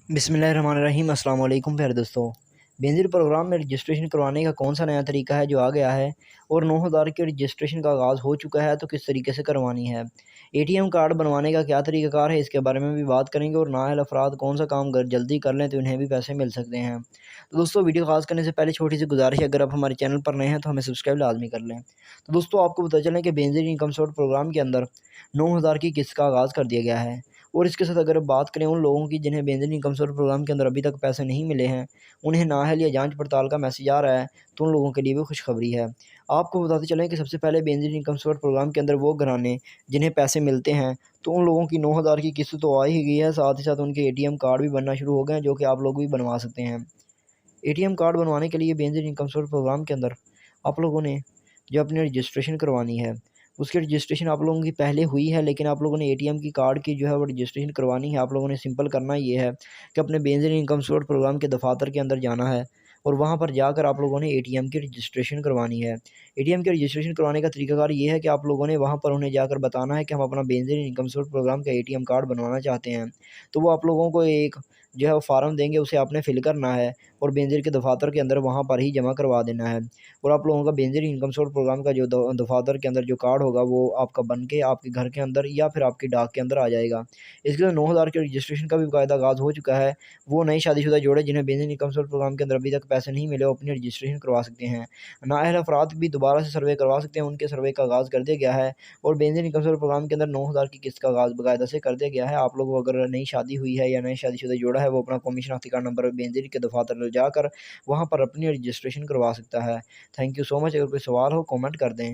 बिस्मिल्लाहिर्रहमानिर्रहीम अस्सलाम वालेकुम प्यारे दोस्तों। बेनज़ीर प्रोग्राम में रजिस्ट्रेशन करवाने का कौन सा नया तरीका है जो आ गया है और 9000 के रजिस्ट्रेशन का आगाज़ हो चुका है, तो किस तरीके से करवानी है। एटीएम कार्ड बनवाने का क्या तरीक़ाकार है, इसके बारे में भी बात करेंगे और नाअहल अफ़राद कौन सा काम अगर जल्दी कर लें तो इन्हें भी पैसे मिल सकते हैं। तो दोस्तों, वीडियो आगाज़ करने से पहले छोटी सी गुजारिश है, अगर आप हमारे चैनल पर नए हैं तो हमें सब्सक्राइब लाज़मी कर लें। तो दोस्तों, आपको पता चलें कि बेनज़ीर इनकम सपोर्ट प्रोग्राम के अंदर 9000 की किस्त का आगाज़ कर दिया गया है। और इसके साथ अगर बात करें उन लोगों की जिन्हें बेनज़ीर इनकम सपोर्ट प्रोग्राम के अंदर अभी तक पैसे नहीं मिले हैं, उन्हें नाअहल या जांच पड़ताल का मैसेज आ रहा है, तो उन लोगों के लिए भी खुशखबरी है। आपको बताते चलें कि सबसे पहले बेनज़ीर इनकम सपोर्ट प्रोग्राम के अंदर वो घराने जिन्हें पैसे मिलते हैं, तो उन लोगों की 9000 की किस्त तो आ ही गई है, साथ ही साथ उनके एटीएम कार्ड भी बनना शुरू हो गए हैं, जो कि आप लोग भी बनवा सकते हैं। एटीएम कार्ड बनवाने के लिए बेनज़ीर इनकम सपोर्ट प्रोग्राम के अंदर आप लोगों ने जो अपनी रजिस्ट्रेशन करवानी है, उसकी रजिस्ट्रेशन आप लोगों की पहले हुई है, लेकिन आप लोगों ने एटीएम की कार्ड की जो है वो रजिस्ट्रेशन करवानी है। आप लोगों ने सिंपल करना ये है कि अपने बेनज़ीर इनकम सपोर्ट प्रोग्राम के दफ़ातर के अंदर जाना है और वहाँ पर जाकर आप लोगों ने एटीएम की रजिस्ट्रेशन करवानी है। एटीएम की रजिस्ट्रेशन करवाने का तरीकाकार ये है कि आप लोगों ने वहाँ पर उन्हें जाकर बताना है कि हम अपना बेनज़ीर इनकम सपोर्ट प्रोग्राम का एटीएम कार्ड बनवाना चाहते हैं। तो वो आप लोगों को एक जो है वो फ़ार्म देंगे, उसे आपने फ़िल करना है और बेनज़ीर के दफ़ातर के अंदर वहाँ पर ही जमा करवा देना है। और आप लोगों का बेनज़ीर इनकम सपोर्ट प्रोग्राम का जो दफ़ातर के अंदर जो कार्ड होगा, वो आपका बन के आपके घर के अंदर या फिर आपकी डाक के अंदर आ जाएगा। इसके लिए 9000 के रजिस्ट्रेशन का भी बाकायदा आगाज़ हो चुका है। वो नए शादीशुदा जोड़े जिन्हें बेनज़ीर इनकम सपोर्ट प्रोग्राम के अंदर अभी तक पैसे नहीं मिले, वो अपनी रजिस्ट्रेशन करवा सकते हैं। नाअहल अफ़राद भी दोबारा से सर्वे करवा सकते हैं, उनके सर्वे का आगाज़ कर दिया गया है और बेनज़ीर इनकम सपोर्ट प्रोग्राम के अंदर 9000 की किस्त का आगाज़ बाकायदा से कर दिया गया है। आप लोग अगर नई शादी हुई है या नए शादीशुदा जोड़ा है, वो अपना कौमी शनाख्ती कार्ड नंबर बेनज़ीर के दफ़ातर ले जाकर वहाँ पर अपनी रजिस्ट्रेशन करवा सकता है। Thank you so much. अगर कोई सवाल हो कमेंट कर दें।